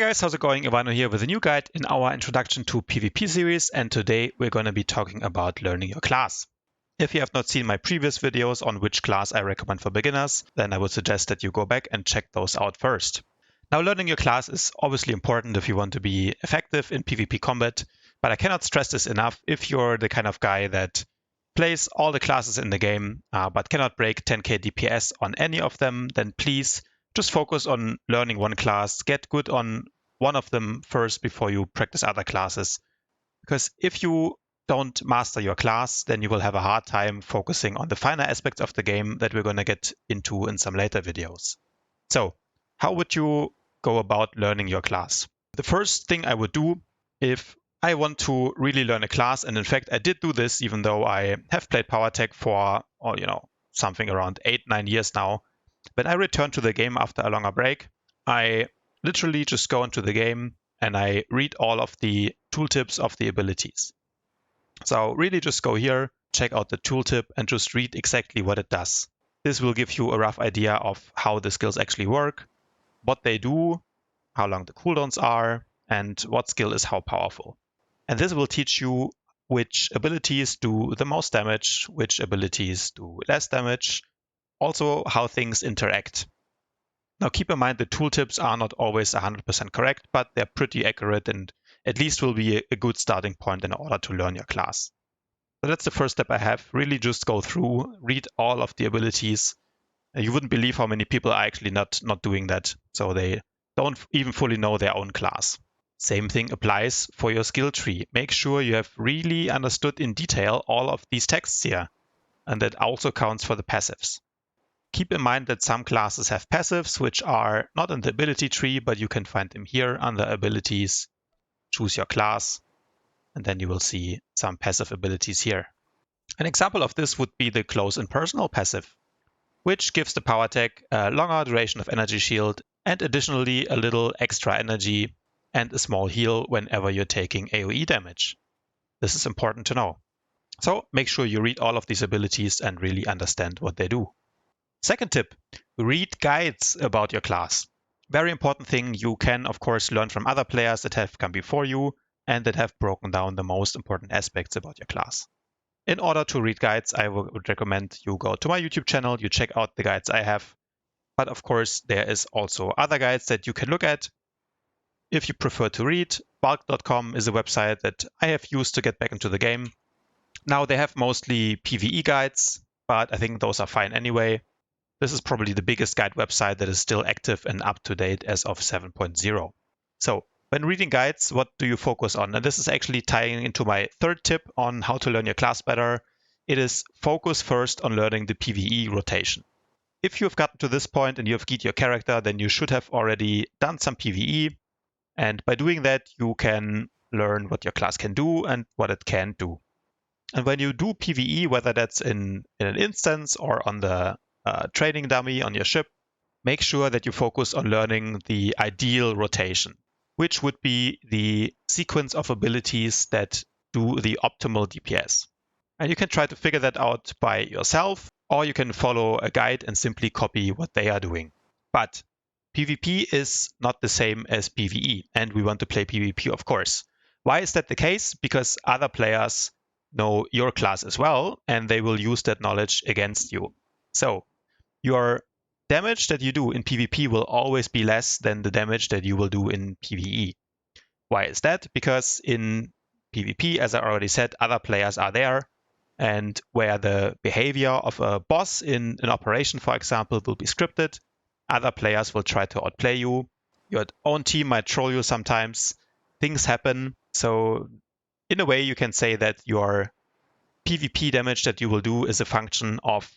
Hi guys, how's it going? Ivano here with a new guide in our Introduction to PvP series, and today we're going to be talking about learning your class. If you have not seen my previous videos on which class I recommend for beginners, then I would suggest that you go back and check those out first. Now, learning your class is obviously important if you want to be effective in PvP combat, but I cannot stress this enough. If you're the kind of guy that plays all the classes in the game, but cannot break 10k DPS on any of them, then please just focus on learning one class, get good on one of them first before you practice other classes. Because if you don't master your class, then you will have a hard time focusing on the finer aspects of the game that we're going to get into in some later videos. So, how would you go about learning your class? The first thing I would do if I want to really learn a class, and in fact I did do this even though I have played PowerTech for something around 8-9 years now. When I return to the game after a longer break, I literally just go into the game and I read all of the tooltips of the abilities. So really just go here, check out the tooltip and just read exactly what it does. This will give you a rough idea of how the skills actually work, what they do, how long the cooldowns are, and what skill is how powerful. And this will teach you which abilities do the most damage, which abilities do less damage, also how things interact. Now keep in mind the tooltips are not always 100% correct, but they're pretty accurate and at least will be a good starting point in order to learn your class. So that's the first step I have. Really just go through, read all of the abilities. You wouldn't believe how many people are actually not doing that. So they don't even fully know their own class. Same thing applies for your skill tree. Make sure you have really understood in detail all of these texts here. And that also counts for the passives. Keep in mind that some classes have passives, which are not in the ability tree, but you can find them here under abilities. Choose your class, and then you will see some passive abilities here. An example of this would be the Close and Personal passive, which gives the PowerTech a longer duration of energy shield and additionally a little extra energy and a small heal whenever you're taking AoE damage. This is important to know. So make sure you read all of these abilities and really understand what they do. Second tip, read guides about your class. Very important thing, you can of course learn from other players that have come before you and that have broken down the most important aspects about your class. In order to read guides, I would recommend you go to my YouTube channel, you check out the guides I have. But of course, there is also other guides that you can look at. If you prefer to read, bulk.com is a website that I have used to get back into the game. Now they have mostly PvE guides, but I think those are fine anyway. This is probably the biggest guide website that is still active and up to date as of 7.0. So when reading guides, what do you focus on? And this is actually tying into my third tip on how to learn your class better. It is focus first on learning the PVE rotation. If you've gotten to this point and you have keyed your character, then you should have already done some PVE. And by doing that, you can learn what your class can do and what it can't do. And when you do PVE, whether that's in an instance or on the training dummy on your ship, make sure that you focus on learning the ideal rotation, which would be the sequence of abilities that do the optimal DPS. And you can try to figure that out by yourself, or you can follow a guide and simply copy what they are doing. But PvP is not the same as PvE, and we want to play PvP, of course. Why is that the case? Because other players know your class as well, and they will use that knowledge against you. So your damage that you do in PvP will always be less than the damage that you will do in PvE. Why is that? Because in PvP, as I already said, other players are there, and where the behavior of a boss in an operation, for example, will be scripted, other players will try to outplay you. Your own team might troll you sometimes. Things happen. So in a way, you can say that your PvP damage that you will do is a function of,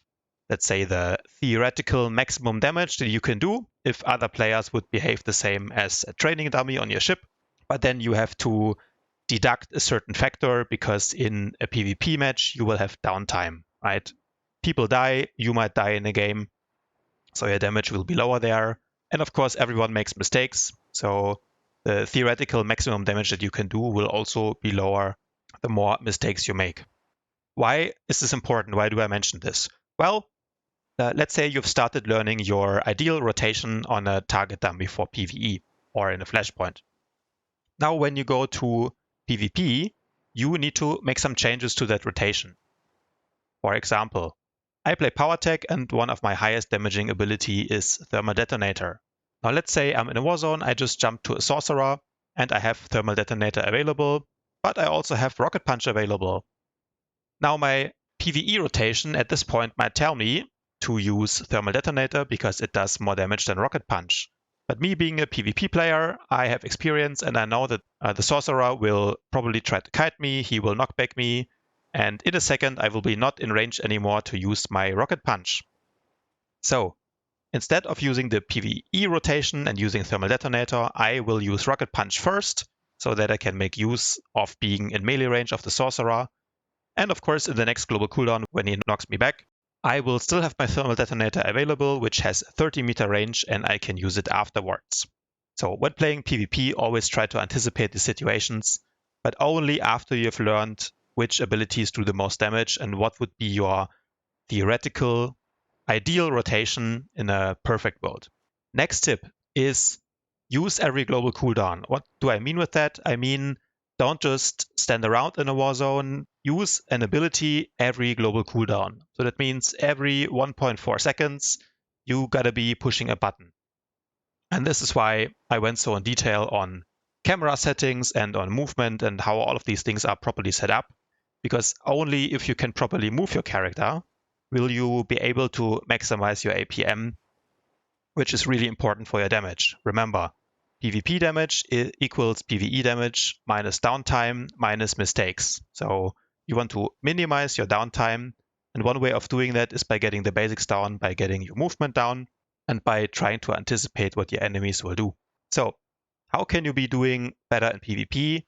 let's say, the theoretical maximum damage that you can do if other players would behave the same as a training dummy on your ship. But then you have to deduct a certain factor because in a PvP match, you will have downtime, right? People die, you might die in a game, so your damage will be lower there. And of course, everyone makes mistakes. So the theoretical maximum damage that you can do will also be lower the more mistakes you make. Why is this important? Why do I mention this? Well, let's say you've started learning your ideal rotation on a target dummy for PvE. or in a flashpoint. Now, when you go to PvP, you need to make some changes to that rotation. For example, I play PowerTech and one of my highest damaging ability is Thermal Detonator. Now let's say I'm in a war zone, I just jump to a Sorcerer and I have Thermal Detonator available, but I also have Rocket Punch available. Now my PVE rotation at this point might tell me to use Thermal Detonator because it does more damage than Rocket Punch. But me being a PvP player, I have experience and I know that the Sorcerer will probably try to kite me, he will knockback me, and in a second I will be not in range anymore to use my Rocket Punch. So instead of using the PVE rotation and using Thermal Detonator, I will use Rocket Punch first so that I can make use of being in melee range of the Sorcerer. And of course, in the next global cooldown, when he knocks me back, I will still have my Thermal Detonator available, which has 30-meter range, and I can use it afterwards. So when playing PvP, always try to anticipate the situations, but only after you've learned which abilities do the most damage and what would be your theoretical ideal rotation in a perfect world. Next tip is use every global cooldown. What do I mean with that? I mean, don't just stand around in a war zone. Use an ability every global cooldown. So that means every 1.4 seconds, you gotta be pushing a button. And this is why I went so in detail on camera settings and on movement and how all of these things are properly set up. Because only if you can properly move your character will you be able to maximize your APM, which is really important for your damage. Remember, PvP damage equals PvE damage minus downtime minus mistakes. So you want to minimize your downtime. And one way of doing that is by getting the basics down, by getting your movement down, and by trying to anticipate what your enemies will do. So how can you be doing better in PvP?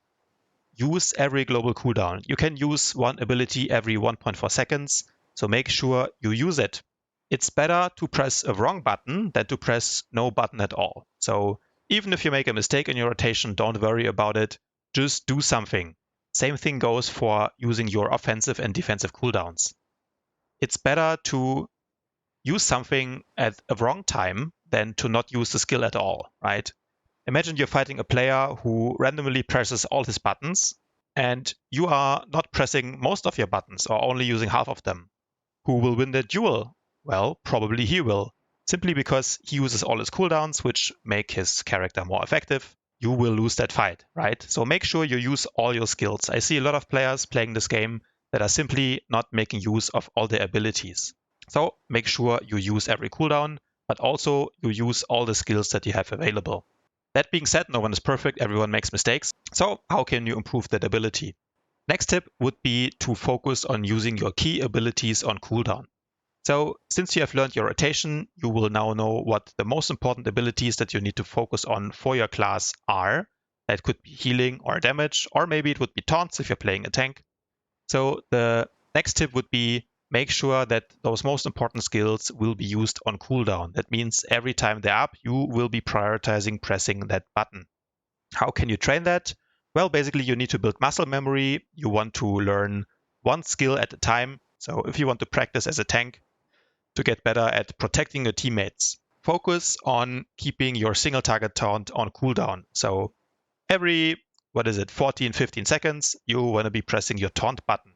Use every global cooldown. You can use one ability every 1.4 seconds, so make sure you use it. It's better to press a wrong button than to press no button at all. So even if you make a mistake in your rotation, don't worry about it. Just do something. Same thing goes for using your offensive and defensive cooldowns. It's better to use something at a wrong time than to not use the skill at all, right? Imagine you're fighting a player who randomly presses all his buttons and you are not pressing most of your buttons or only using half of them. Who will win that duel? Well, probably he will. Simply because he uses all his cooldowns, which make his character more effective. You will lose that fight, right? So make sure you use all your skills. I see a lot of players playing this game that are simply not making use of all their abilities. So make sure you use every cooldown, but also you use all the skills that you have available. That being said, no one is perfect, everyone makes mistakes. So how can you improve that ability? Next tip would be to focus on using your key abilities on cooldown. So since you have learned your rotation, you will now know what the most important abilities that you need to focus on for your class are. That could be healing or damage, or maybe it would be taunts if you're playing a tank. So the next tip would be make sure that those most important skills will be used on cooldown. That means every time they're up, you will be prioritizing pressing that button. How can you train that? Well, basically you need to build muscle memory. You want to learn one skill at a time. So if you want to practice as a tank to get better at protecting your teammates, focus on keeping your single target taunt on cooldown. So every, 14, 15 seconds, you want to be pressing your taunt button.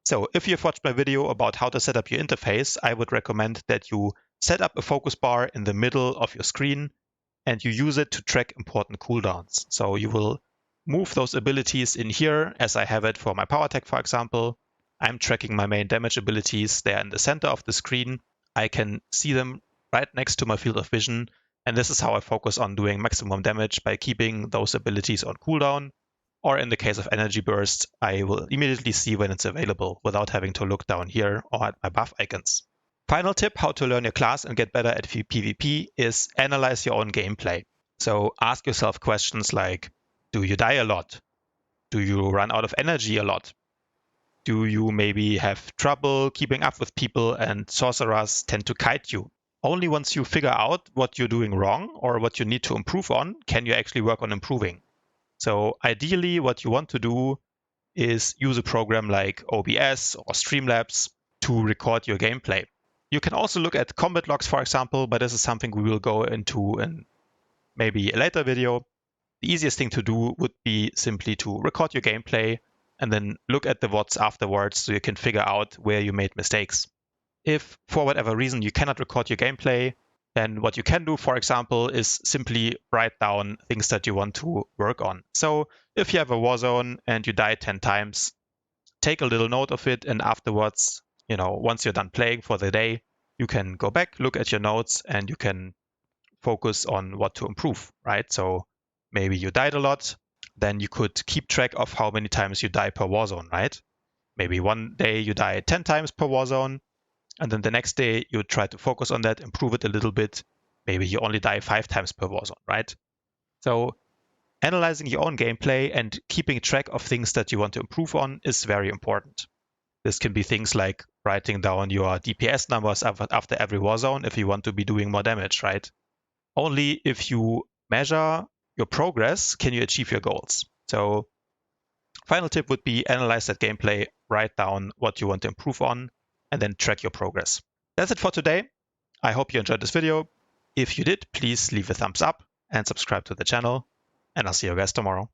So if you've watched my video about how to set up your interface, I would recommend that you set up a focus bar in the middle of your screen and you use it to track important cooldowns. So you will move those abilities in here as I have it for my PowerTech, for example. I'm tracking my main damage abilities. They're in the center of the screen. I can see them right next to my field of vision. And this is how I focus on doing maximum damage by keeping those abilities on cooldown. Or in the case of energy burst, I will immediately see when it's available without having to look down here or at my buff icons. Final tip, how to learn your class and get better at PvP is analyze your own gameplay. So ask yourself questions like, do you die a lot? Do you run out of energy a lot? Do you maybe have trouble keeping up with people and sorcerers tend to kite you? Only once you figure out what you're doing wrong or what you need to improve on, can you actually work on improving. So ideally, what you want to do is use a program like OBS or Streamlabs to record your gameplay. You can also look at combat logs, for example, but this is something we will go into in maybe a later video, the easiest thing to do would be simply to record your gameplay and then look at the VODs afterwards so you can figure out where you made mistakes. If for whatever reason you cannot record your gameplay, then what you can do, for example, is simply write down things that you want to work on. So if you have a war zone and you die 10 times, take a little note of it, and afterwards, once you're done playing for the day, you can go back, look at your notes, and you can focus on what to improve, right? So maybe you died a lot, then you could keep track of how many times you die per war zone, right? Maybe one day you die 10 times per war zone, and then the next day you try to focus on that, improve it a little bit. Maybe you only die 5 times per war zone, right? So analyzing your own gameplay and keeping track of things that you want to improve on is very important. This can be things like writing down your DPS numbers after every war zone if you want to be doing more damage, right? Only if you measure your progress can you achieve your goals. So final tip would be analyze that gameplay, write down what you want to improve on, and then track your progress. That's it for today. I hope you enjoyed this video. If you did, please leave a thumbs up and subscribe to the channel, and I'll see you guys tomorrow.